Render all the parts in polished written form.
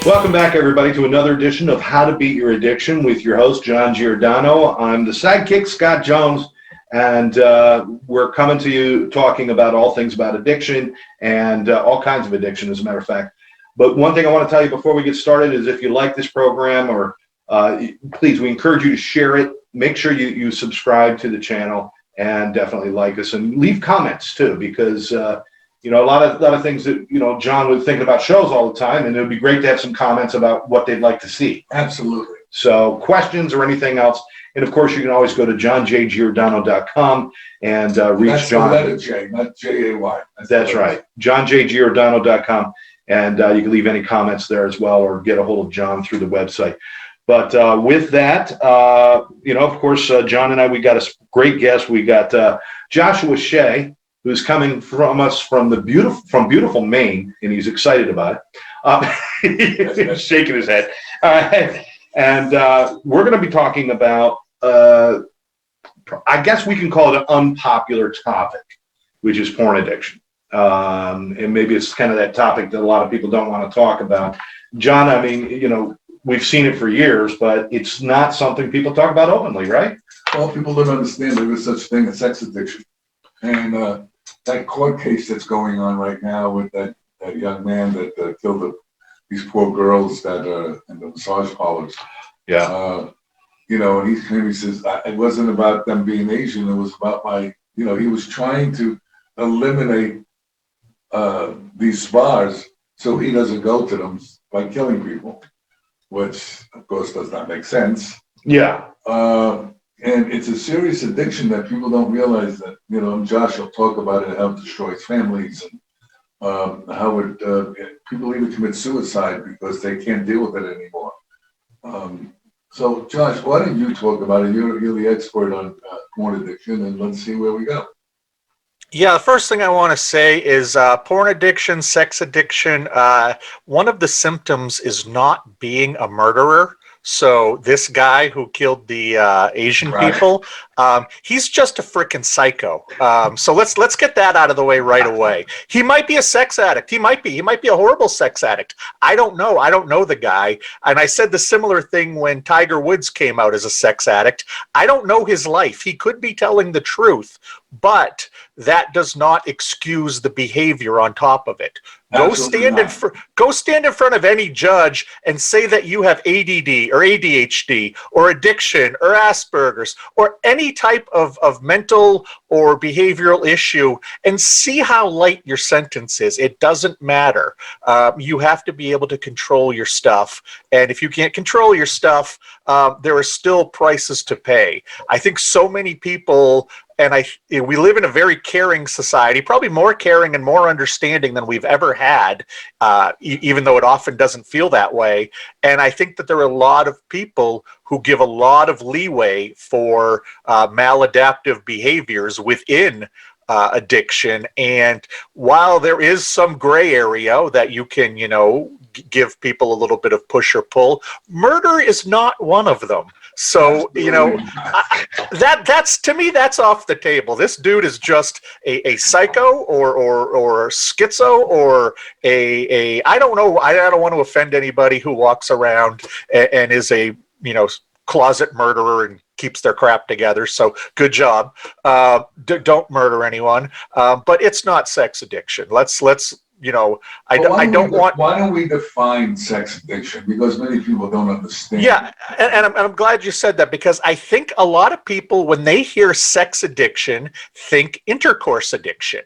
Welcome back, everybody, to another edition of How to Beat Your Addiction with your host, John Giordano. I'm the sidekick, Scott Jones, and we're coming to you talking about all things about addiction and all kinds of addiction, as a matter of fact. But one thing I want to tell you before we get started is if you like this program, or please, we encourage you to share it. Make sure you subscribe to the channel and definitely like us and leave comments, too, because a lot of things that, John was thinking about shows all the time, and it would be great to have some comments about what they'd like to see. Absolutely. So questions or anything else. And of course, you can always go to johnjgiordano.com and reach That's John. That's the letter J, not J-A-Y. That's right. johnjgiordano.com. And you can leave any comments there as well, or get a hold of John through the website. But with that, of course, John and I, we got a great guest. We got Joshua Shea, who's coming from us from beautiful Maine, and he's excited about it. He's shaking his head. And we're going to be talking about, I guess we can call it an unpopular topic, which is porn addiction. And maybe it's kind of that topic that a lot of people don't want to talk about. John, I mean, we've seen it for years, but it's not something people talk about openly, right? Well, people don't understand there is such a thing as sex addiction. And that court case that's going on right now with that young man that killed these poor girls that are in the massage parlors. Yeah. And he says, it wasn't about them being Asian. It was about he was trying to eliminate these spas so he doesn't go to them by killing people, which of course does not make sense. Yeah. And it's a serious addiction that people don't realize that, Josh will talk about it, how it destroys families, and how people even commit suicide because they can't deal with it anymore. So, Josh, why don't you talk about it? You're the expert on porn addiction, and let's see where we go. Yeah, the first thing I want to say is porn addiction, sex addiction, one of the symptoms is not being a murderer. So this guy who killed the Asian people, he's just a freaking psycho. So let's get that out of the way right away. He might be a sex addict. He might be a horrible sex addict. I don't know. I don't know the guy. And I said the similar thing when Tiger Woods came out as a sex addict. I don't know his life. He could be telling the truth, but that does not excuse the behavior on top of it. Go stand in front of any judge and say that you have ADD or ADHD or addiction or Asperger's or any type of mental or behavioral issue and see how light your sentence is. It doesn't matter. You have to be able to control your stuff. And if you can't control your stuff, there are still prices to pay. I think so many people, and we live in a very caring society, probably more caring and more understanding than we've ever had, even though it often doesn't feel that way. And I think that there are a lot of people who give a lot of leeway for maladaptive behaviors within addiction. And while there is some gray area that you can, give people a little bit of push or pull, murder is not one of them. So, that's to me, that's off the table. This dude is just a psycho or schizo or I don't know. I don't want to offend anybody who walks around and is a, closet murderer and keeps their crap together. So good job. Don't murder anyone. But it's not sex addiction. Let's I don't want. Why don't we define sex addiction? Because many people don't understand. Yeah, and I'm glad you said that, because I think a lot of people, when they hear sex addiction, think intercourse addiction.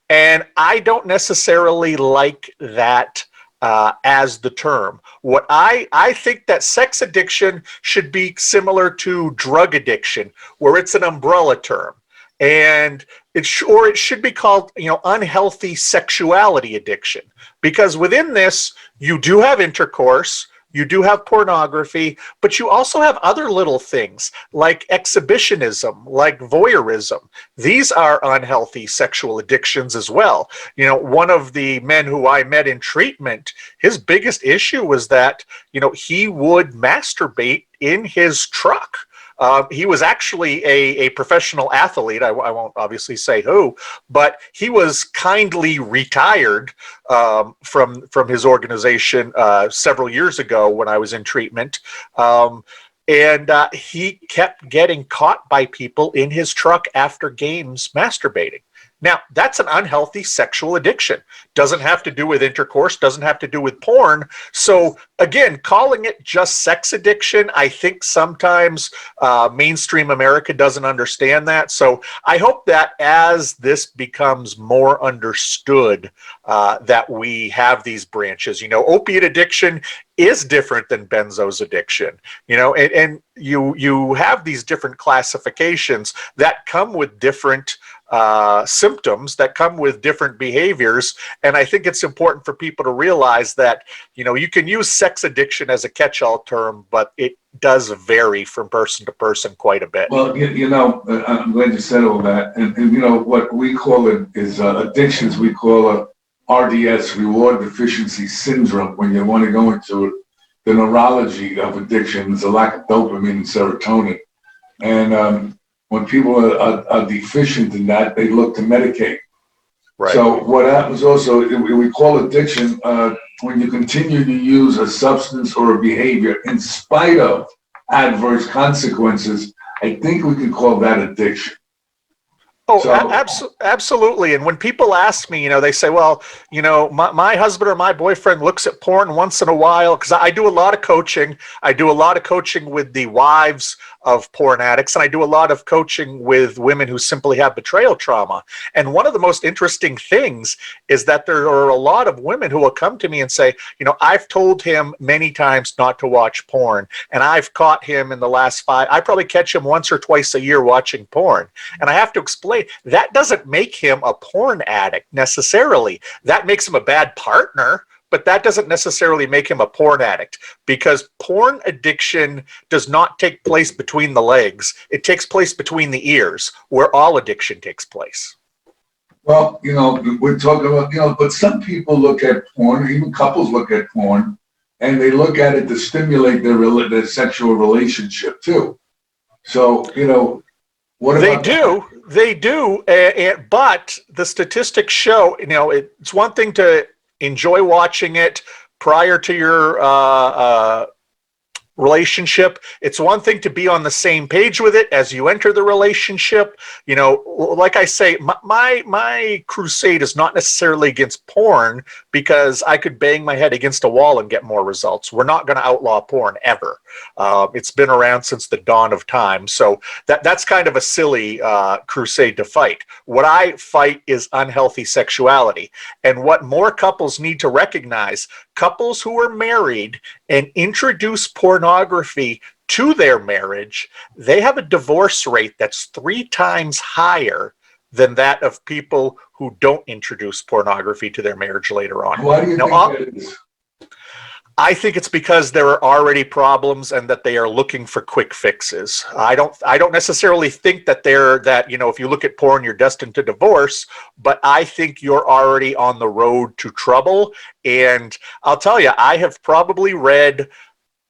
And I don't necessarily like that as the term. What I think that sex addiction should be similar to drug addiction, where it's an umbrella term. And it should be called, unhealthy sexuality addiction, because within this, you do have intercourse, you do have pornography, but you also have other little things like exhibitionism, like voyeurism. These are unhealthy sexual addictions as well. One of the men who I met in treatment, his biggest issue was that, he would masturbate in his truck. He was actually a professional athlete. I won't obviously say who, but he was kindly retired from his organization several years ago when I was in treatment. And he kept getting caught by people in his truck after games masturbating. Now, that's an unhealthy sexual addiction. Doesn't have to do with intercourse, doesn't have to do with porn. So, again, calling it just sex addiction, I think sometimes mainstream America doesn't understand that. So, I hope that as this becomes more understood, that we have these branches. Opiate addiction is different than benzos addiction, and you have these different classifications that come with different symptoms, that come with different behaviors. And I think it's important for people to realize that, you can use sex addiction as a catch-all term, but it does vary from person to person quite a bit. Well, I'm glad you said all that. And what we call it is addictions. We call it RDS, reward deficiency syndrome, when you want to go into the neurology of addictions, the lack of dopamine and serotonin. And when people are deficient in that, they look to medicate. Right. So what happens also, we call addiction when you continue to use a substance or a behavior in spite of adverse consequences. I think we could call that addiction. Oh, absolutely. And when people ask me, they say, well, my husband or my boyfriend looks at porn once in a while, because I do a lot of coaching. I do a lot of coaching with the wives of porn addicts, and I do a lot of coaching with women who simply have betrayal trauma. And one of the most interesting things is that there are a lot of women who will come to me and say, I've told him many times not to watch porn, and I've caught him in the last 5, I probably catch him once or twice a year watching porn. And I have to explain, that doesn't make him a porn addict necessarily. That makes him a bad partner, but that doesn't necessarily make him a porn addict, because porn addiction does not take place between the legs. It takes place between the ears, where all addiction takes place. Well, we're talking about, but some people look at porn, even couples look at porn, and they look at it to stimulate their sexual relationship too. So, what about They do, but the statistics show, it's one thing to enjoy watching it prior to your relationship. It's one thing to be on the same page with it as you enter the relationship. Like I say, my crusade is not necessarily against porn, because I could bang my head against a wall and get more results. We're not going to outlaw porn ever. It's been around since the dawn of time. So that's kind of a silly crusade to fight. What I fight is unhealthy sexuality. And what more couples need to recognize, couples who are married and introduce pornography to their marriage, they have a divorce rate that's 3 times higher than that of people who don't introduce pornography to their marriage later on. Why do you think that is? I think it's because there are already problems and that they are looking for quick fixes. I don't necessarily think that if you look at porn, you're destined to divorce, but I think you're already on the road to trouble. And I'll tell you, I have probably read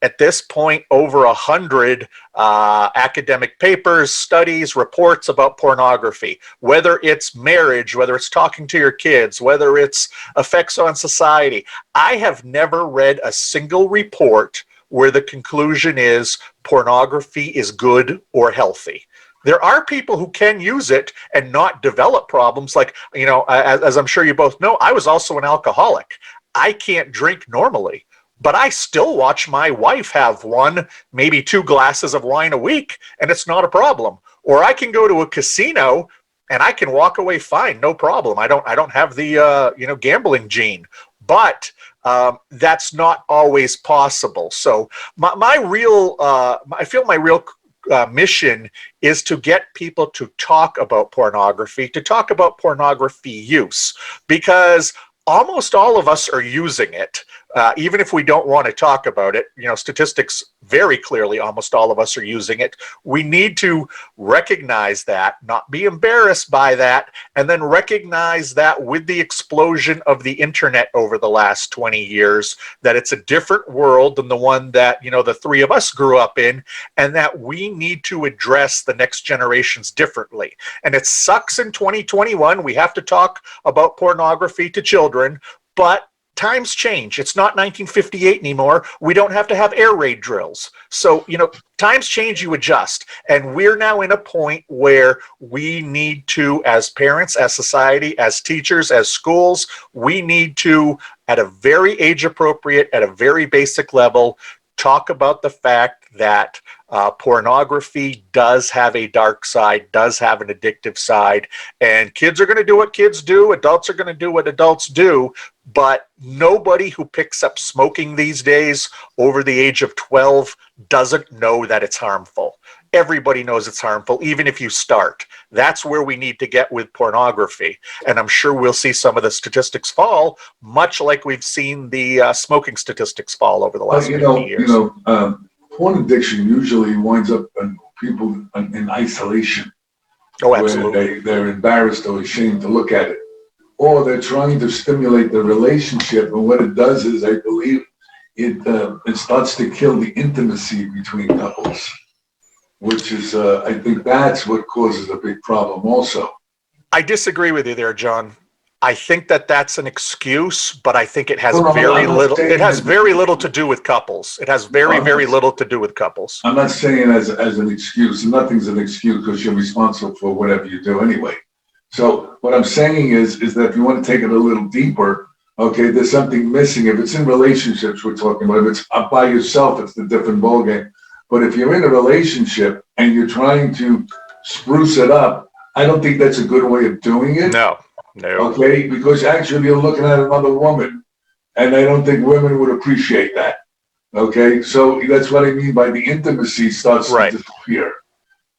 at this point over 100 academic papers, studies, reports about pornography, whether it's marriage, whether it's talking to your kids, whether it's effects on society. I have never read a single report where the conclusion is pornography is good or healthy. There are people who can use it and not develop problems. Like, as I'm sure you both know, I was also an alcoholic. I can't drink normally, but I still watch my wife have 1, maybe 2 glasses of wine a week, and it's not a problem. Or I can go to a casino and I can walk away fine, no problem. I don't have the gambling gene, but that's not always possible. So I feel my real mission is to get people to talk about pornography, to talk about pornography use, because almost all of us are using it. even if we don't want to talk about it, statistics very clearly, almost all of us are using it. We need to recognize that, not be embarrassed by that, and then recognize that with the explosion of the internet over the last 20 years, that it's a different world than the one that, the three of us grew up in, and that we need to address the next generations differently. And it sucks in 2021. We have to talk about pornography to children, but times change. It's not 1958 anymore. We don't have to have air raid drills. So, times change, you adjust. And we're now in a point where we need to, as parents, as society, as teachers, as schools, we need to, at a very age appropriate, at a very basic level, talk about the fact that pornography does have a dark side, does have an addictive side, and kids are going to do what kids do, adults are going to do what adults do, but nobody who picks up smoking these days over the age of 12 doesn't know that it's harmful. Everybody knows it's harmful, even if you start. That's where we need to get with pornography. And I'm sure we'll see some of the statistics fall, much like we've seen the smoking statistics fall over the last 50 years. Porn addiction usually winds up in people in isolation. Oh, absolutely. Where they're embarrassed or ashamed to look at it. Or they're trying to stimulate the relationship. And what it does is, I believe, it starts to kill the intimacy between couples, which is, I think that's what causes a big problem also. I disagree with you there, John. I think that that's an excuse, but I think it has very little to do with couples. It has very little to do with couples. I'm not saying as an excuse. Nothing's an excuse because you're responsible for whatever you do anyway. So what I'm saying is that if you want to take it a little deeper, okay, there's something missing. If it's in relationships we're talking about, if it's up by yourself, it's a different ballgame. But if you're in a relationship and you're trying to spruce it up, I don't think that's a good way of doing it. No. Okay, because actually you're looking at another woman, and I don't think women would appreciate that. Okay, so that's what I mean by the intimacy starts to disappear.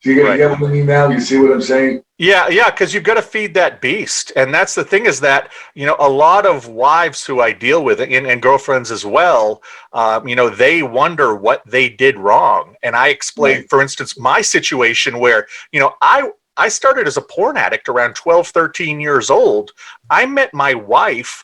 So you get what I mean now? You see what I'm saying? Yeah, because you've got to feed that beast. And that's the thing, is that, a lot of wives who I deal with, and girlfriends as well, they wonder what they did wrong. And I explain, for instance, my situation where, I started as a porn addict around 12, 13 years old. I met my wife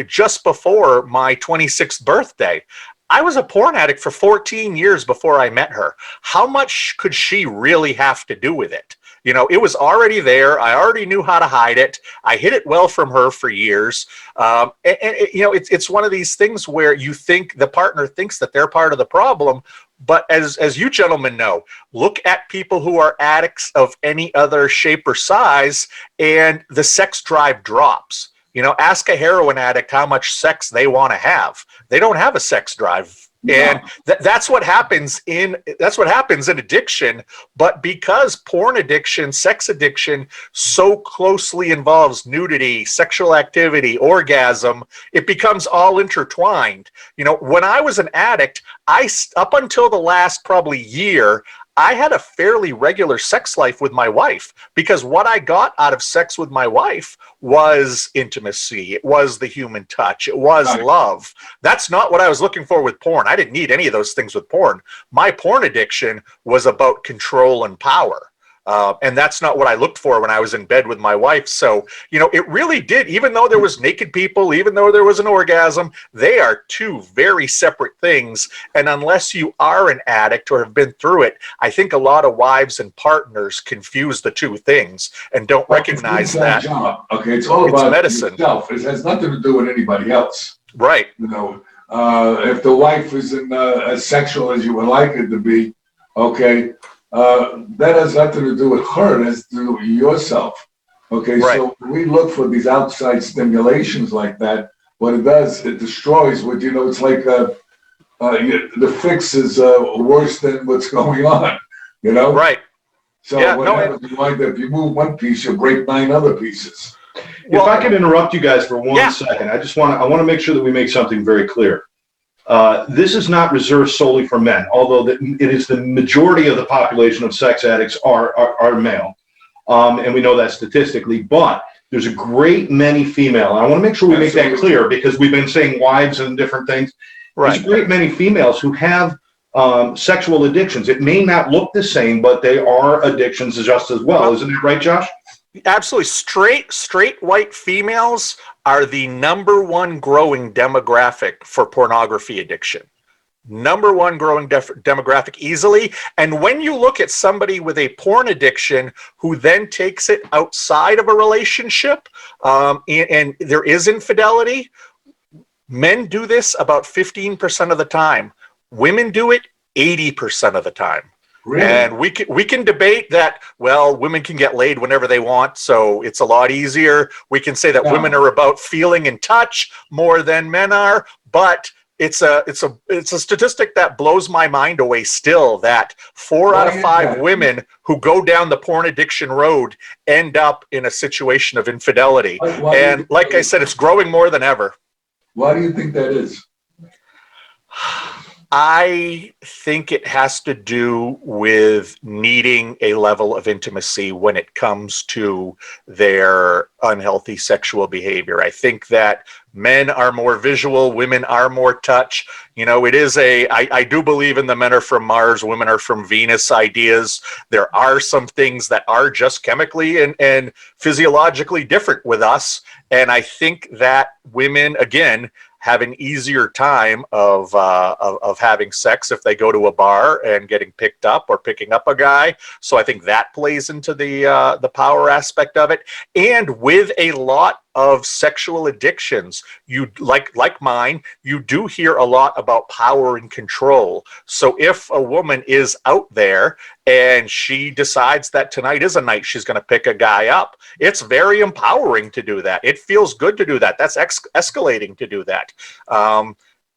just before my 26th birthday. I was a porn addict for 14 years before I met her. How much could she really have to do with it? It was already there. I already knew how to hide it. I hid it well from her for years. It's one of these things where you think the partner thinks that they're part of the problem. But as you gentlemen know, look at people who are addicts of any other shape or size, and the sex drive drops. Ask a heroin addict how much sex they want to have. They don't have a sex drive. And that's what happens in addiction. But because porn addiction, sex addiction so closely involves nudity, sexual activity, orgasm, it becomes all intertwined. When I was an addict, up until the last probably year, I had a fairly regular sex life with my wife, because what I got out of sex with my wife was intimacy. It was the human touch. It was love. That's not what I was looking for with porn. I didn't need any of those things with porn. My porn addiction was about control and power. And that's not what I looked for when I was in bed with my wife. So, it really did, even though there was naked people, even though there was an orgasm, they are two very separate things. And unless you are an addict or have been through it, I think a lot of wives and partners confuse the two things and don't recognize that. Job. Okay, it's all about medicine. Yourself. It has nothing to do with anybody else. Right. If the wife isn't as sexual as you would like it to be, okay, that has nothing to do with her. It has to do with yourself. Okay, right. So we look for these outside stimulations like that. What it does, it destroys what, it's like the fix is worse than what's going on, Right. So what happens, you wind up, if you move one piece, you break 9 other pieces. If I could interrupt you guys for one second, I want to make sure that we make something very clear. This is not reserved solely for men, although it is the majority of the population of sex addicts are male, and we know that statistically. But there's a great many female. I want to make sure we make that clear because we've been saying wives and different things. Right. There's a great many females who have sexual addictions. It may not look the same, but they are addictions just as well. Isn't that right, Josh? Absolutely. Straight white females are the #1 growing demographic for pornography addiction. #1 growing demographic easily. And when you look at somebody with a porn addiction who then takes it outside of a relationship, and there is infidelity, men do this about 15% of the time. Women do it 80% of the time. Really? And we can debate that, well, women can get laid whenever they want, so it's a lot easier. We can say that women are about feeling and touch more than men are, but it's a statistic that blows my mind away still, that 4 out of 5 women who go down the porn addiction road end up in a situation of infidelity. And like I said, it's growing more than ever. Why do you think that is? I think it has to do with needing a level of intimacy when it comes to their unhealthy sexual behavior. I think that men are more visual, women are more touch. You know, it is I do believe in the men are from Mars, women are from Venus ideas. There are some things that are just chemically and physiologically different with us. And I think that women, again, have an easier time of having sex if they go to a bar and getting picked up or picking up a guy. So I think that plays into the power aspect of it. And with a lot of sexual addictions, you like mine, you do hear a lot about power and control. So if a woman is out there and she decides that tonight is a night she's going to pick a guy up, it's very empowering to do that. It feels good to do that. That's escalating to do that.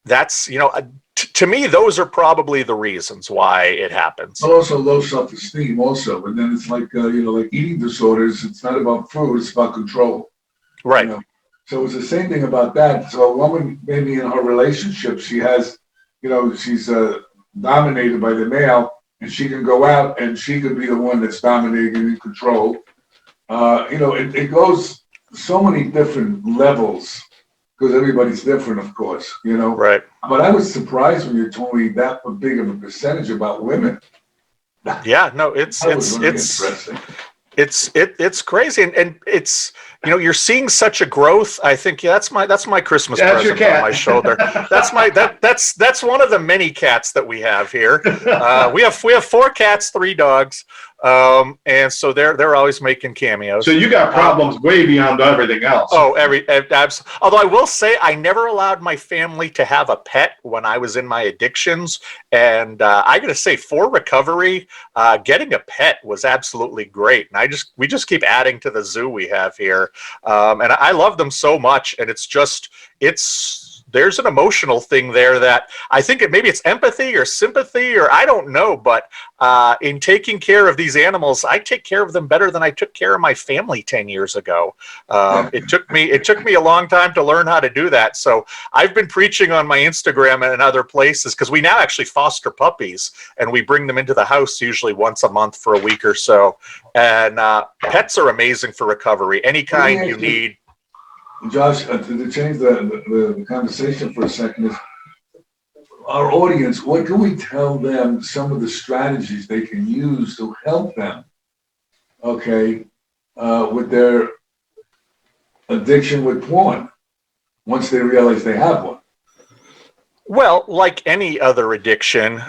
That's, you know, to me, those are probably the reasons why it happens. Also low self-esteem also, and then it's like, like eating disorders, it's not about food, it's about control. Right. So it's the same thing about that. So a woman, maybe in her relationship, she has, she's dominated by the male, and she can go out and she could be the one that's dominating and in control. It goes so many different levels because everybody's different, of course, Right. But I was surprised when you told me that big of a percentage about women. Yeah, no, it's interesting. It's crazy, and it's, you're seeing such a growth. I think that's my Christmas present on my shoulder. That's one of the many cats that we have here. We have 4 cats, 3 dogs, and so they're always making cameos. So you got problems way beyond everything else. Oh, although I will say I never allowed my family to have a pet when I was in my addictions, and I got to say, for recovery, getting a pet was absolutely great, and we just keep adding to the zoo we have here, and I love them so much, and there's an emotional thing there that I think maybe it's empathy or sympathy, or I don't know, but in taking care of these animals, I take care of them better than I took care of my family 10 years ago. It took me a long time to learn how to do that. So I've been preaching on my Instagram and other places, because we now actually foster puppies, and we bring them into the house usually once a month for a week or so. And pets are amazing for recovery, any kind you need. Josh, to change the conversation for a second, is our audience, what can we tell them some of the strategies they can use to help them, with their addiction with porn, once they realize they have one? Well, like any other addiction,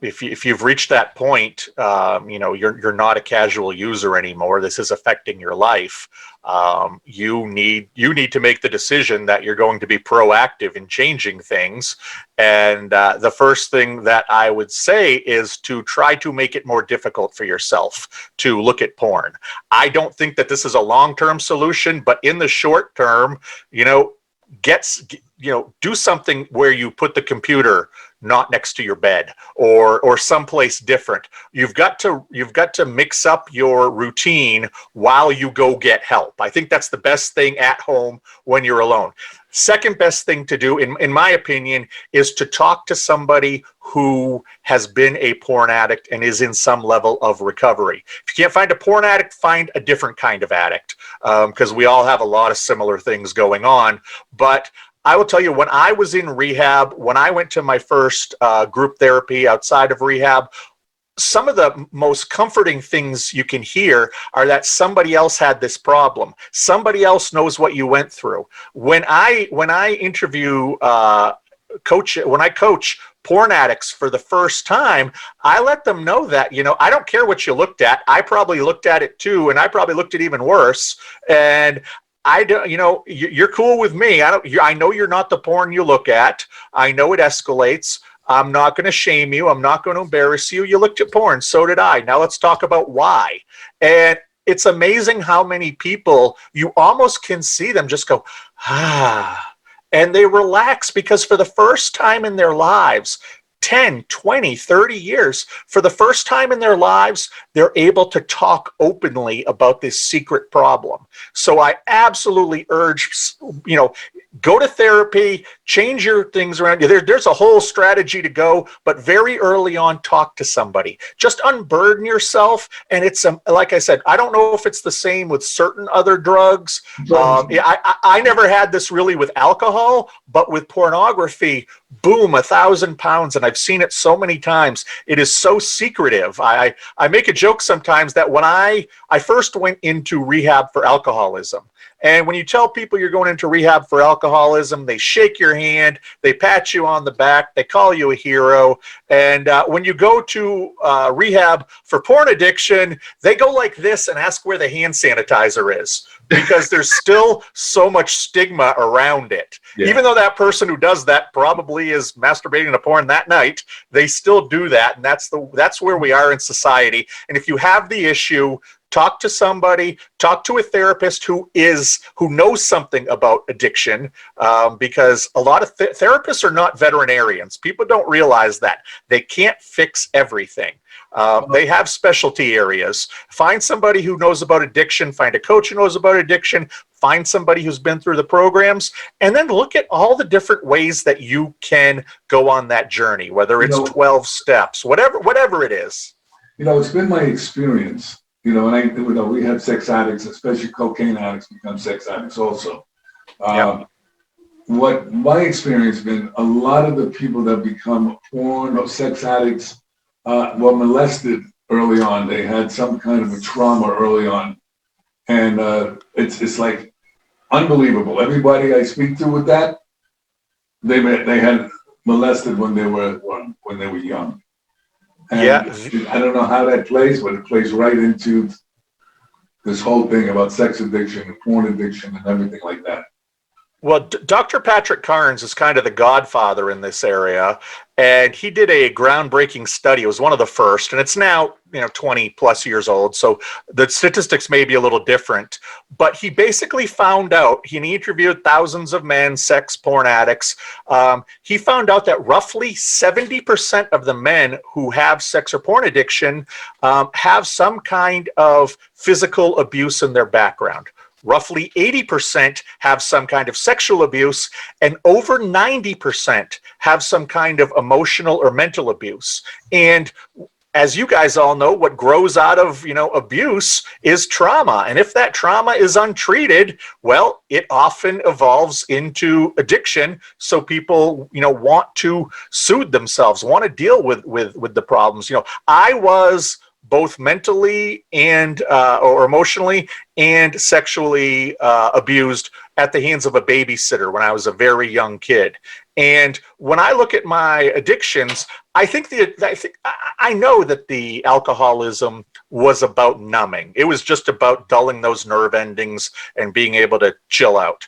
if you've reached that point, you're not a casual user anymore. This is affecting your life. You need to make the decision that you're going to be proactive in changing things. And the first thing that I would say is to try to make it more difficult for yourself to look at porn. I don't think that this is a long-term solution, but in the short term, do something where you put the computer not next to your bed or someplace different. You've got to mix up your routine while you go get help. I think that's the best thing at home when you're alone. Second best thing to do, in my opinion, is to talk to somebody who has been a porn addict and is in some level of recovery. If you can't find a porn addict, find a different kind of addict, because we all have a lot of similar things going on. But I will tell you, when I was in rehab, when I went to my first group therapy outside of rehab, some of the most comforting things you can hear are that somebody else had this problem. Somebody else knows what you went through. When I interview when I coach porn addicts for the first time, I let them know that, I don't care what you looked at. I probably looked at it too, and I probably looked at even worse. And I don't, you're cool with me. I know you're not the porn you look at. I know it escalates. I'm not going to shame you. I'm not going to embarrass you. You looked at porn. So did I. Now let's talk about why. And it's amazing how many people you almost can see them just go, and they relax, because for the first time in their lives, 10, 20, 30 years, for the first time in their lives, they're able to talk openly about this secret problem. So I absolutely urge, go to therapy, change your things around. There's a whole strategy to go, but very early on, talk to somebody. Just unburden yourself. And it's, like I said, I don't know if it's the same with certain other drugs. I never had this really with alcohol, but with pornography, boom, 1,000 pounds. And I've seen it so many times. It is so secretive. I make a joke sometimes that when I first went into rehab for alcoholism, and when you tell people you're going into rehab for alcoholism, they shake your hand, they pat you on the back, they call you a hero. And when you go to rehab for porn addiction, they go like this and ask where the hand sanitizer is, because there's still so much stigma around it. Yeah. Even though that person who does that probably is masturbating to porn that night, they still do that. And that's where we are in society. And if you have the issue, talk to somebody, talk to a therapist who knows something about addiction, because a lot of therapists are not veterinarians. People don't realize that. They can't fix everything. They have specialty areas. Find somebody who knows about addiction, find a coach who knows about addiction, find somebody who's been through the programs, and then look at all the different ways that you can go on that journey, whether it's 12 steps, whatever it is. It's been my experience. And we have sex addicts, especially cocaine addicts, become sex addicts also. What my experience has been, a lot of the people that become porn or sex addicts were molested early on. They had some kind of a trauma early on. And it's like unbelievable. Everybody I speak to with that, they had molested when they were young. And I don't know how that plays, but it plays right into this whole thing about sex addiction and porn addiction and everything like that. Well, Dr. Patrick Carnes is kind of the godfather in this area, and he did a groundbreaking study. It was one of the first, and it's now 20 plus years old, so the statistics may be a little different. But he basically found out, he interviewed thousands of men, sex porn addicts. He found out that roughly 70% of the men who have sex or porn addiction have some kind of physical abuse in their background. Roughly 80% have some kind of sexual abuse, and over 90% have some kind of emotional or mental abuse. And as you guys all know, what grows out of, abuse is trauma. And if that trauma is untreated, well, it often evolves into addiction. So people, want to soothe themselves, want to deal with the problems. I was both mentally and or emotionally and sexually abused at the hands of a babysitter when I was a very young kid. And when I look at my addictions, I know that the alcoholism was about numbing. It was just about dulling those nerve endings and being able to chill out.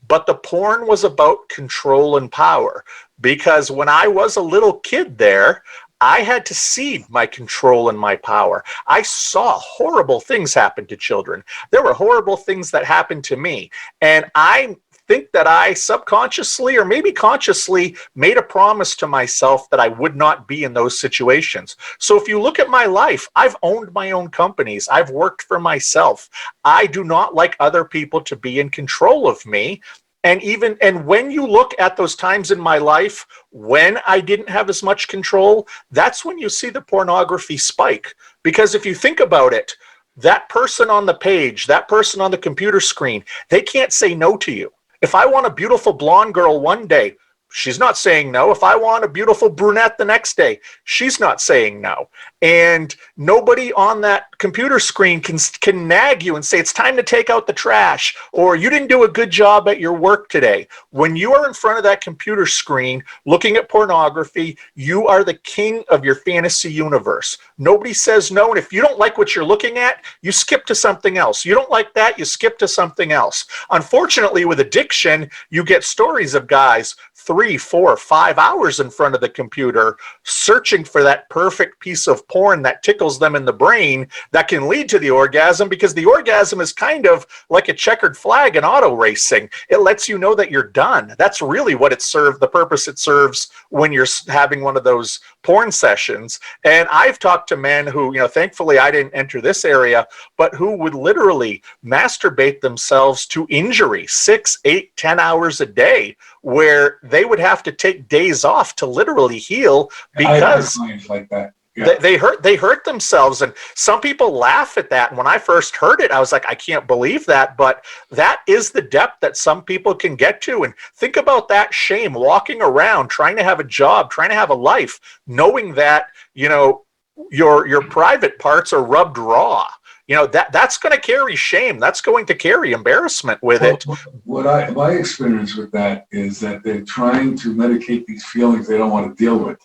But the porn was about control and power, because when I was a little kid there, I had to cede my control and my power. I saw horrible things happen to children. There were horrible things that happened to me. And I think that I subconsciously or maybe consciously made a promise to myself that I would not be in those situations. So if you look at my life, I've owned my own companies. I've worked for myself. I do not like other people to be in control of me. And when you look at those times in my life when I didn't have as much control, that's when you see the pornography spike. Because if you think about it, that person on the page, that person on the computer screen, they can't say no to you. If I want a beautiful blonde girl one day, she's not saying no. If I want a beautiful brunette the next day, she's not saying no. And nobody on that computer screen can nag you and say, it's time to take out the trash, or you didn't do a good job at your work today. When you are in front of that computer screen looking at pornography, you are the king of your fantasy universe. Nobody says no. And if you don't like what you're looking at, you skip to something else. You don't like that, you skip to something else. Unfortunately, with addiction, you get stories of guys 3, 4, 5 hours in front of the computer searching for that perfect piece of porn that tickles them in the brain that can lead to the orgasm, because the orgasm is kind of like a checkered flag in auto racing. It lets you know that you're done. That's really what it serves, the purpose it serves when you're having one of those porn sessions. And I've talked to men who, thankfully I didn't enter this area, but who would literally masturbate themselves to injury 6, 8, 10 hours a day, where they would have to take days off to literally heal because like that. Yeah. They hurt themselves. And some people laugh at that. And when I first heard it, I was like, I can't believe that. But that is the depth that some people can get to. And think about that shame, walking around, trying to have a job, trying to have a life, knowing that, your private parts are rubbed raw. That's going to carry shame. That's going to carry embarrassment with it. My experience with that is that they're trying to medicate these feelings they don't want to deal with.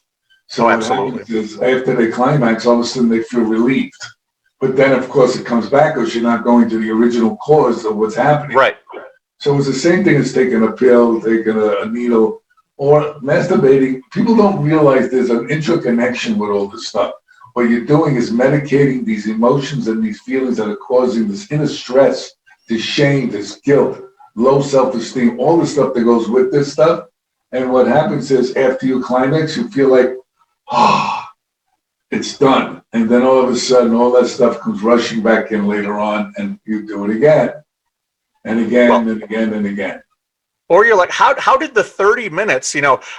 So what happens is after they climax, all of a sudden they feel relieved. But then, of course, it comes back because you're not going to the original cause of what's happening. Right. So it's the same thing as taking a pill, taking a needle, or masturbating. People don't realize there's an interconnection with all this stuff. What you're doing is medicating these emotions and these feelings that are causing this inner stress, this shame, this guilt, low self-esteem, all the stuff that goes with this stuff. And what happens is after you climax, you feel like, it's done. And then all of a sudden, all that stuff comes rushing back in later on, and you do it again and again and again and again. Or you're like, how did the 30 minutes,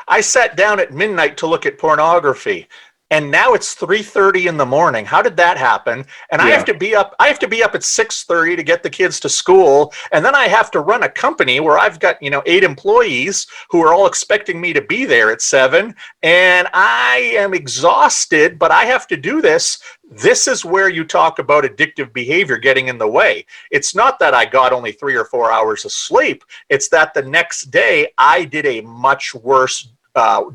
I sat down at midnight to look at pornography, and now it's 3:30 in the morning. How did that happen? And I have to be up at 6:30 to get the kids to school. And then I have to run a company where I've got, 8 employees who are all expecting me to be there at 7. And I am exhausted, but I have to do this. This is where you talk about addictive behavior getting in the way. It's not that I got only 3 or 4 hours of sleep. It's that the next day I did a much worse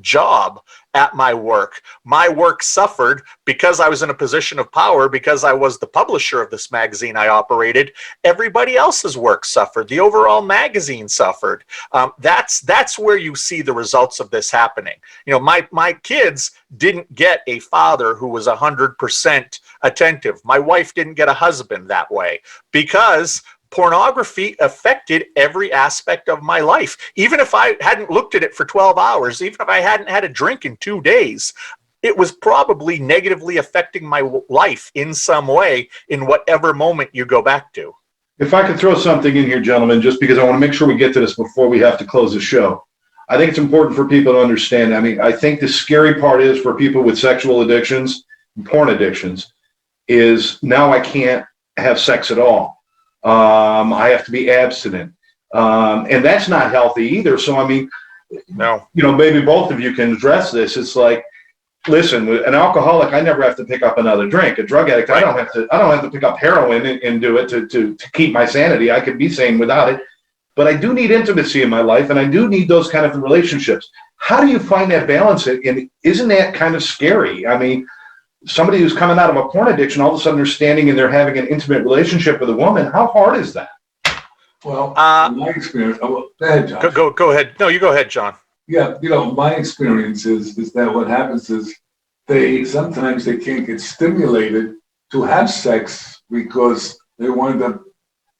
job at my work. My work suffered because I was in a position of power, because I was the publisher of this magazine I operated. Everybody else's work suffered. The overall magazine suffered. That's where you see the results of this happening. My kids didn't get a father who was 100% attentive. My wife didn't get a husband that way because pornography affected every aspect of my life. Even if I hadn't looked at it for 12 hours, even if I hadn't had a drink in 2 days, it was probably negatively affecting my life in some way in whatever moment you go back to. If I could throw something in here, gentlemen, just because I want to make sure we get to this before we have to close the show. I think it's important for people to understand. I think the scary part is for people with sexual addictions, porn addictions, is now I can't have sex at all. I have to be abstinent. And that's not healthy either. So, no, maybe both of you can address this. It's like, listen, an alcoholic, I never have to pick up another drink. A drug addict, I don't have to pick up heroin and do it to keep my sanity. I could be sane without it. But I do need intimacy in my life, and I do need those kind of relationships. How do you find that balance? And isn't that kind of scary? Somebody who's coming out of a porn addiction, all of a sudden they're standing and they're having an intimate relationship with a woman. How hard is that? Well, in my experience, go ahead, John. Go ahead. No, you go ahead, John. Yeah, my experience is that what happens is sometimes they can't get stimulated to have sex because they wind up,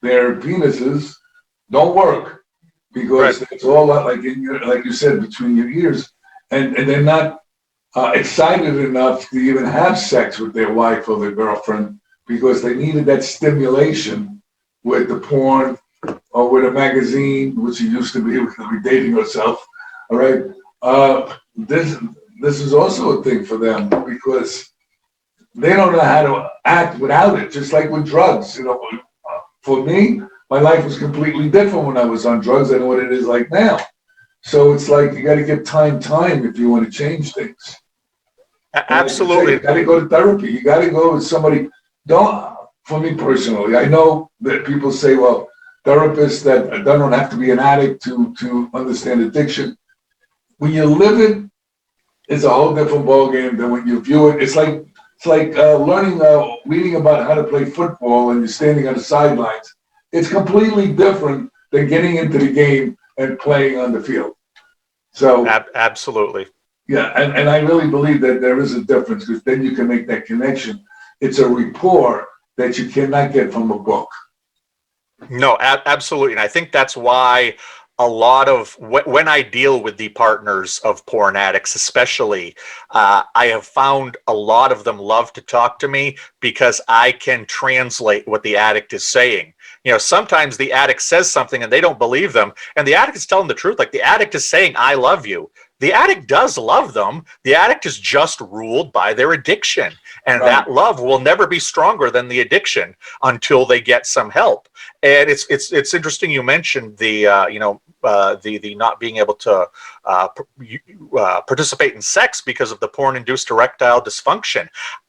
their penises don't work because it's all like you said, between your ears, and they're not excited enough to even have sex with their wife or their girlfriend because they needed that stimulation with the porn or with a magazine, which he used to be, dating herself. All right. This is also a thing for them because they don't know how to act without it. Just like with drugs, for me, my life was completely different when I was on drugs than what it is like now. So it's like you got to give time if you want to change things. Absolutely. You got to go to therapy. You got to go with somebody. For me personally, I know that people say, well, therapists that don't have to be an addict to understand addiction. When you live it, it's a whole different ballgame than when you view it. It's like reading about how to play football and you're standing on the sidelines. It's completely different than getting into the game and playing on the field. So absolutely. Yeah, and I really believe that there is a difference because then you can make that connection. It's a rapport that you cannot get from a book. No, absolutely. And I think that's why a lot of when I deal with the partners of porn addicts, especially, I have found a lot of them love to talk to me because I can translate what the addict is saying. Sometimes the addict says something and they don't believe them, and the addict is telling the truth. Like the addict is saying, "I love you." The addict does love them. The addict is just ruled by their addiction, and Right. that love will never be stronger than the addiction until they get some help. And it's interesting you mentioned the the not being able to participate in sex because of the porn-induced erectile dysfunction.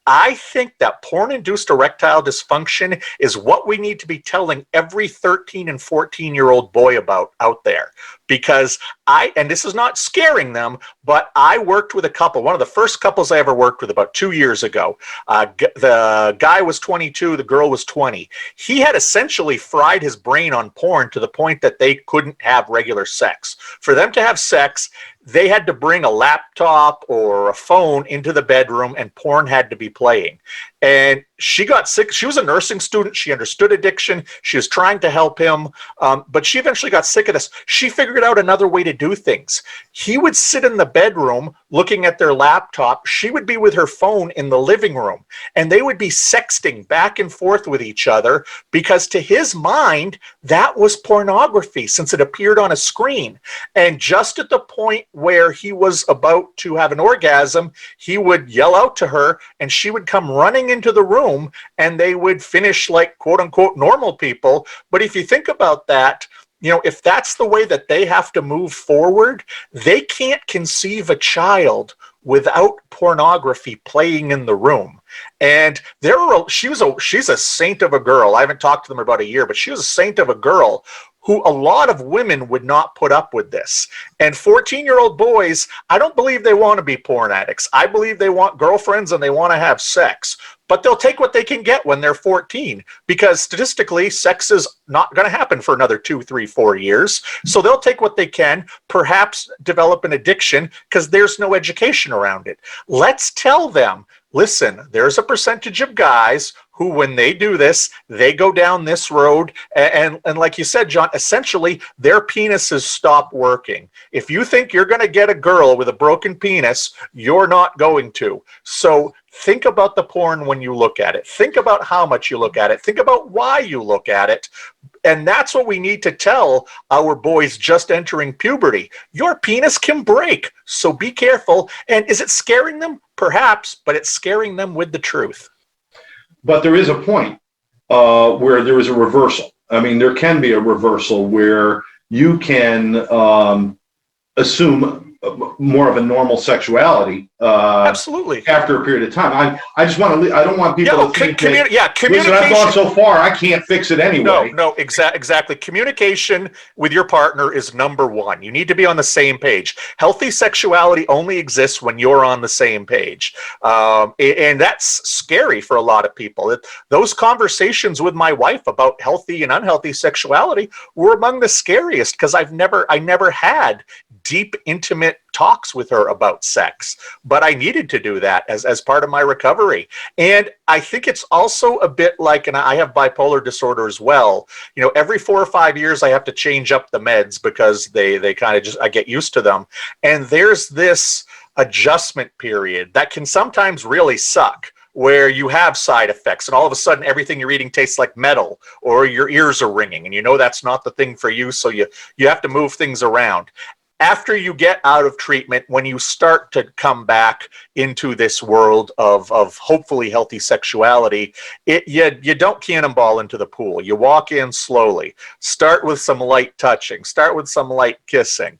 I think that porn-induced erectile dysfunction is what we need to be telling every 13 and 14-year-old boy about out there. Because and this is not scaring them, but I worked with a couple, one of the first couples I ever worked with about 2 years ago. The guy was 22, the girl was 20. He had essentially fried his brain on porn to the point that they couldn't have regular sex. For them to have sex, they had to bring a laptop or a phone into the bedroom and porn had to be playing. And she got sick. She was a nursing student. She understood addiction. She was trying to help him. But she eventually got sick of this. She figured out another way to do things. He would sit in the bedroom looking at their laptop. She would be with her phone in the living room. And they would be sexting back and forth with each other because to his mind, that was pornography since it appeared on a screen. And just at the point where he was about to have an orgasm, he would yell out to her and she would come running into the room and they would finish like quote unquote normal people. But if you think about that, if that's the way that they have to move forward, they can't conceive a child without pornography playing in the room. And she's a saint of a girl. I haven't talked to them about a year, but she was a saint of a girl who a lot of women would not put up with this. And 14-year-old boys, I don't believe they want to be porn addicts. I believe they want girlfriends and they want to have sex. But they'll take what they can get when they're 14 because statistically, sex is not going to happen for another 2, 3, 4 years. So they'll take what they can, perhaps develop an addiction because there's no education around it. Let's tell them, listen, there's a percentage of guys who, when they do this, they go down this road. And like you said, John, essentially their penises stop working. If you think you're going to get a girl with a broken penis, you're not going to. So think about the porn when you look at it. Think about how much you look at it. Think about why you look at it. And that's what we need to tell our boys just entering puberty. Your penis can break, so be careful. And is it scaring them? Perhaps, but it's scaring them with the truth. But there is a point where there is a reversal. I mean, there can be a reversal where you can assume more of a normal sexuality absolutely after a period of time. I just want to I don't want people to think communication. Listen, I've gone so far I can't fix it anyway. No, exactly. Communication with your partner is number one. You need to be on the same page. Healthy sexuality only exists when you're on the same page, and that's scary for a lot of people. Those conversations with my wife about healthy and unhealthy sexuality were among the scariest because I never had deep, intimate talks with her about sex, but I needed to do that as part of my recovery. And I think it's also a bit like, and I have bipolar disorder as well, every 4 or 5 years I have to change up the meds because they kind of just, I get used to them. And there's this adjustment period that can sometimes really suck, where you have side effects and all of a sudden everything you're eating tastes like metal, or your ears are ringing and you know that's not the thing for you, so you have to move things around. After you get out of treatment, when you start to come back into this world of hopefully healthy sexuality, you don't cannonball into the pool. You walk in slowly. Start with some light touching. Start with some light kissing.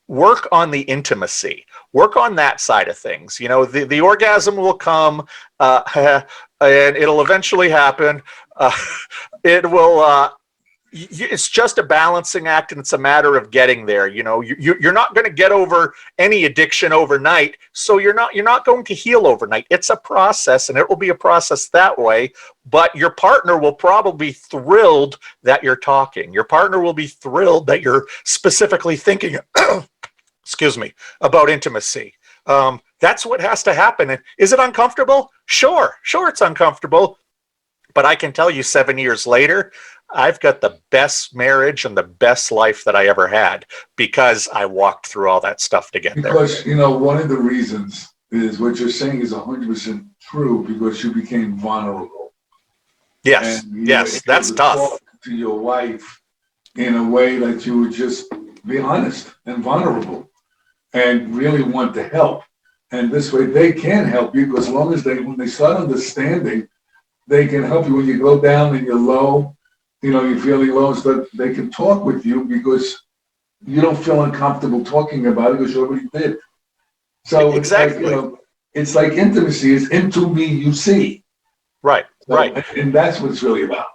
Work on the intimacy. Work on that side of things. The orgasm will come, and it'll eventually happen. It will. It's just a balancing act, and it's a matter of getting there. You're not going to get over any addiction overnight, so you're not going to heal overnight. It's a process, and it will be a process that way. But your partner will probably be thrilled that you're talking. Your partner will be thrilled that you're specifically thinking, excuse me, about intimacy. That's what has to happen. And is it uncomfortable? Sure, it's uncomfortable. But I can tell you 7 years later, I've got the best marriage and the best life that I ever had because I walked through all that stuff to get there. Because, one of the reasons is what you're saying is 100% true, because you became vulnerable. Yes, that's tough. Talk to your wife in a way that you would just be honest and vulnerable and really want to help. And this way they can help you, because as long as when they start understanding, they can help you when you go down and you're low. You're feeling low, so they can talk with you because you don't feel uncomfortable talking about it because you already did. So exactly, it's like intimacy is into me, you see. Right. And that's what it's really about.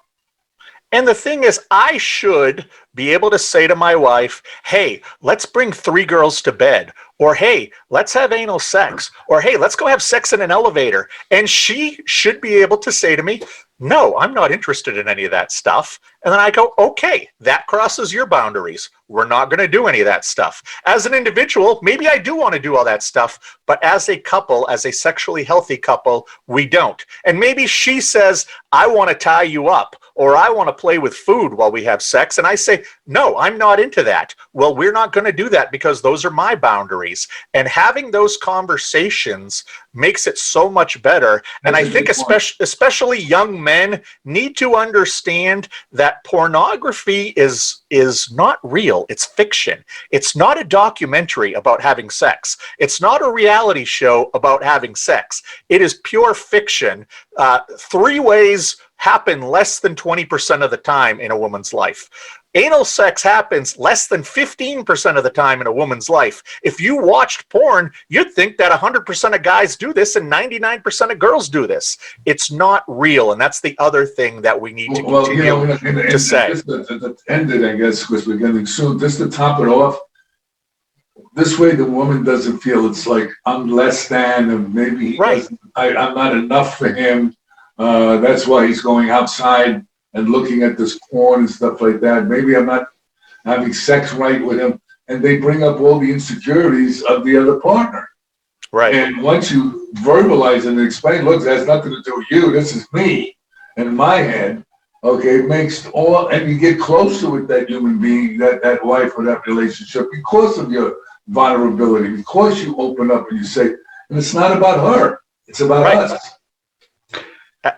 And the thing is, I should be able to say to my wife, hey, let's bring 3 girls to bed. Or, hey, let's have anal sex. Or, hey, let's go have sex in an elevator. And she should be able to say to me, no, I'm not interested in any of that stuff. And then I go, okay, that crosses your boundaries. We're not going to do any of that stuff. As an individual, maybe I do want to do all that stuff. But as a couple, as a sexually healthy couple, we don't. And maybe she says, I want to tie you up, or I want to play with food while we have sex. And I say, no, I'm not into that. Well, we're not going to do that because those are my boundaries. And having those conversations makes it so much better. And I think especially young men need to understand that pornography is not real. It's fiction. It's not a documentary about having sex. It's not a reality show about having sex. It is pure fiction. 3 ways happen less than 20% of the time in a woman's life. Anal sex happens less than 15% of the time in a woman's life. If you watched porn, you'd think that 100% of guys do this and 99% of girls do this. It's not real, and that's the other thing that we need to continue to say. Just to end it, I guess, because we're getting soon, just to top it off, this way the woman doesn't feel it's like I'm less than, and maybe I'm not enough for him. That's why he's going outside and looking at this porn and stuff like that. Maybe I'm not having sex right with him. And they bring up all the insecurities of the other partner. Right. And once you verbalize it and explain, look, it has nothing to do with you. This is me in my head. Okay, it makes and you get closer with that human being, that wife or that relationship, because of your vulnerability, because you open up and you say, and it's not about her, it's about us.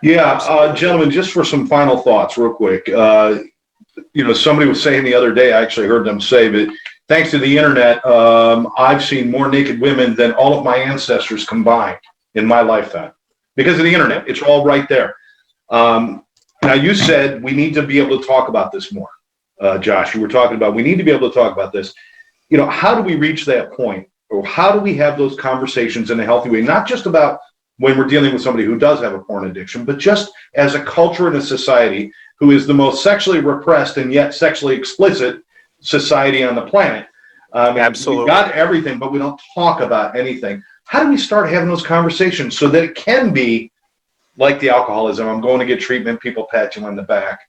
Yeah, gentlemen, just for some final thoughts real quick. Somebody was saying the other day, I actually heard them say that thanks to the internet, I've seen more naked women than all of my ancestors combined in my lifetime. Because of the internet, it's all right there. Now, you said we need to be able to talk about this more. Josh, you were talking about we need to be able to talk about this. How do we reach that point? Or how do we have those conversations in a healthy way? Not just about when we're dealing with somebody who does have a porn addiction, but just as a culture and a society who is the most sexually repressed and yet sexually explicit society on the planet. Absolutely. We've got everything, but we don't talk about anything. How do we start having those conversations so that it can be like the alcoholism? I'm going to get treatment, people pat you on the back.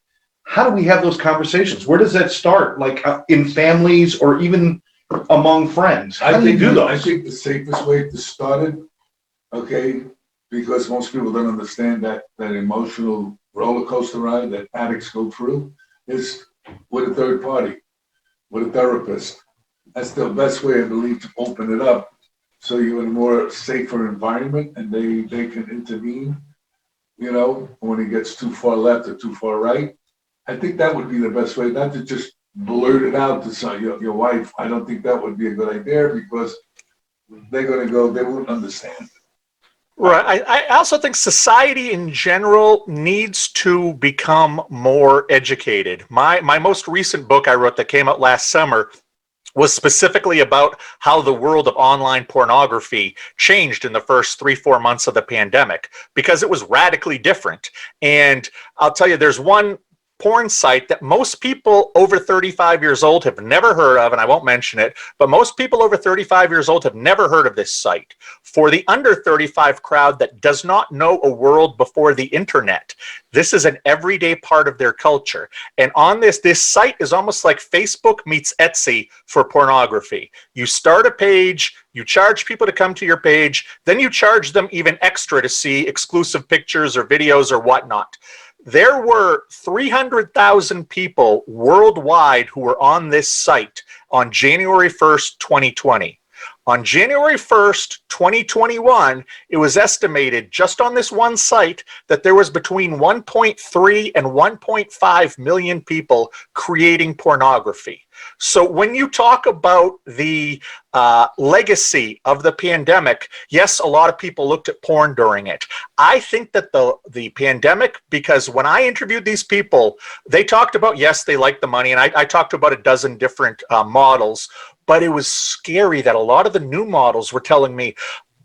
How do we have those conversations? Where does that start? Like in families or even among friends? How do you do those? I think the safest way to start it, okay, because most people don't understand that emotional roller coaster ride that addicts go through, is with a third party, with a therapist. That's the best way, I believe, to open it up. so you're in a more safer environment and they can intervene, when it gets too far left or too far right. I think that would be the best way, not to just blurt it out to your wife. I don't think that would be a good idea because they wouldn't understand. Right. I also think society in general needs to become more educated. My most recent book I wrote that came out last summer was specifically about how the world of online pornography changed in the first 3-4 months of the pandemic, because it was radically different. And I'll tell you, there's one porn site that most people over 35 years old have never heard of, and I won't mention it, but most people over 35 years old have never heard of this site. For the under 35 crowd that does not know a world before the internet, this is an everyday part of their culture. And on this site is almost like Facebook meets Etsy for pornography. You start a page, you charge people to come to your page, then you charge them even extra to see exclusive pictures or videos or whatnot. There were 300,000 people worldwide who were on this site on January 1st, 2020. On January 1st, 2021, it was estimated just on this one site that there was between 1.3 and 1.5 million people creating pornography. So when you talk about the legacy of the pandemic, yes, a lot of people looked at porn during it. I think that the pandemic, because when I interviewed these people, they talked about, yes, they liked the money, and I talked about a dozen different models, but it was scary that a lot of the new models were telling me,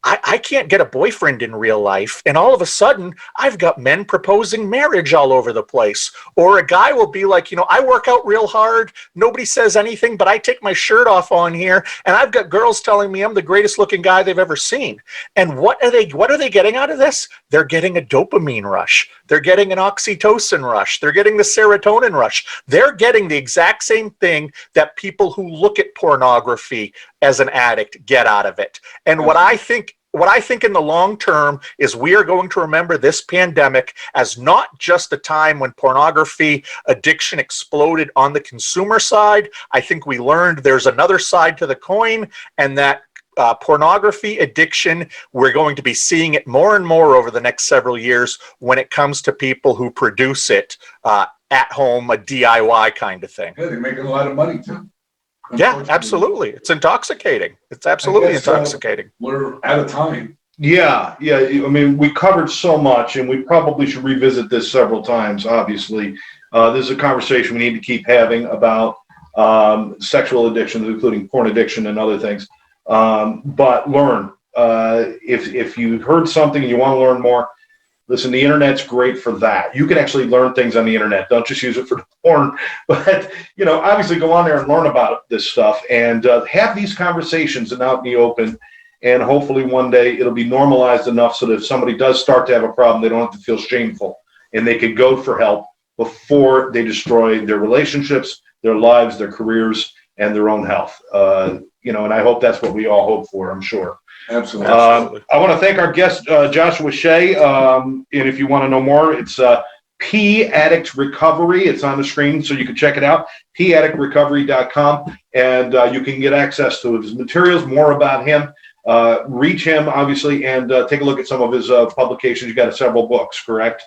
I can't get a boyfriend in real life, and all of a sudden I've got men proposing marriage all over the place. Or a guy will be like, I work out real hard, nobody says anything, but I take my shirt off on here, and I've got girls telling me I'm the greatest looking guy they've ever seen. And what are they getting out of this? They're getting a dopamine rush, they're getting an oxytocin rush, they're getting the serotonin rush. They're getting the exact same thing that people who look at pornography as an addict get out of it. And what I think in the long term is we are going to remember this pandemic as not just a time when pornography addiction exploded on the consumer side. I think we learned there's another side to the coin, and that pornography addiction, we're going to be seeing it more and more over the next several years when it comes to people who produce it at home, a DIY kind of thing. Yeah, they're making a lot of money too. Yeah, absolutely. It's intoxicating. It's absolutely intoxicating. We're out of time. Yeah. I mean, we covered so much, and we probably should revisit this several times, obviously. This is a conversation we need to keep having about sexual addiction, including porn addiction and other things. But learn. If you heard something and you want to learn more, listen, the internet's great for that. You can actually learn things on the internet. Don't just use it for porn, but, obviously go on there and learn about this stuff and have these conversations out in the open. And hopefully one day it'll be normalized enough so that if somebody does start to have a problem, they don't have to feel shameful and they can go for help before they destroy their relationships, their lives, their careers, and their own health. And I hope that's what we all hope for, I'm sure. Absolutely. I want to thank our guest, Joshua Shea. And if you want to know more, it's P Addict Recovery. It's on the screen, so you can check it out, paddictrecovery.com. And you can get access to his materials, more about him. Reach him, obviously, and take a look at some of his publications. You got several books, correct?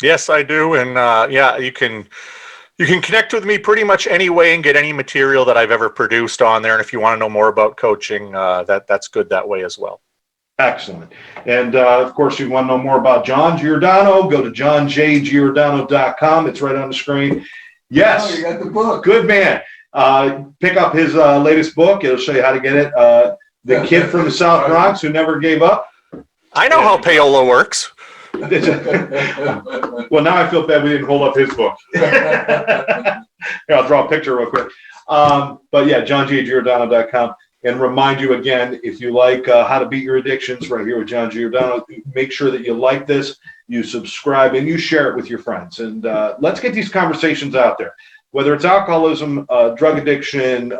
Yes, I do. And you can connect with me pretty much any way and get any material that I've ever produced on there. And if you want to know more about coaching, that's good that way as well. Excellent. And of course, if you want to know more about John Giordano, go to johnjgiordano.com. It's right on the screen. Yes. Oh, you got the book. Good man. Pick up his latest book. It'll show you how to get it. The Kid from the South Bronx Who Never Gave Up. I know how payola works. Well, now I feel bad we didn't hold up his book. Here, I'll draw a picture real quick. But yeah, johnjgiordano.com. And remind you again, if you like How to Beat Your Addictions right here with John Giordano, make sure that you like this, you subscribe, and you share it with your friends. And let's get these conversations out there, whether it's alcoholism, drug addiction,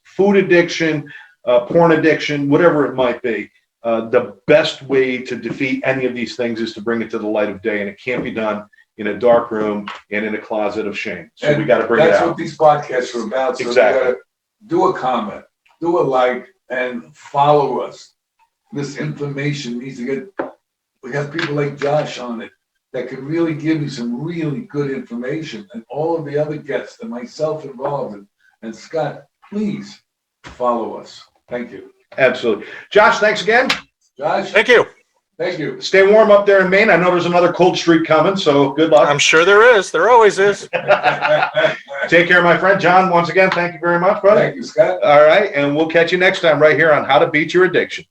food addiction, porn addiction, whatever it might be. The best way to defeat any of these things is to bring it to the light of day, and it can't be done in a dark room and in a closet of shame. So we got to bring it out. That's what these podcasts are about. So exactly. You got to do a comment, do a like, and follow us. This information needs to get, we have people like Josh on it that can really give you some really good information, and all of the other guests and myself involved, and Scott, please follow us. Thank you. Absolutely. Josh, thanks again. Josh, Thank you. thank you. Stay warm up there in Maine. I know there's another cold streak coming, so good luck. I'm sure there is. There always is. Take care, my friend. John, once again, thank you very much, brother. Thank you, Scott. All right, and we'll catch you next time right here on How to Beat Your Addiction.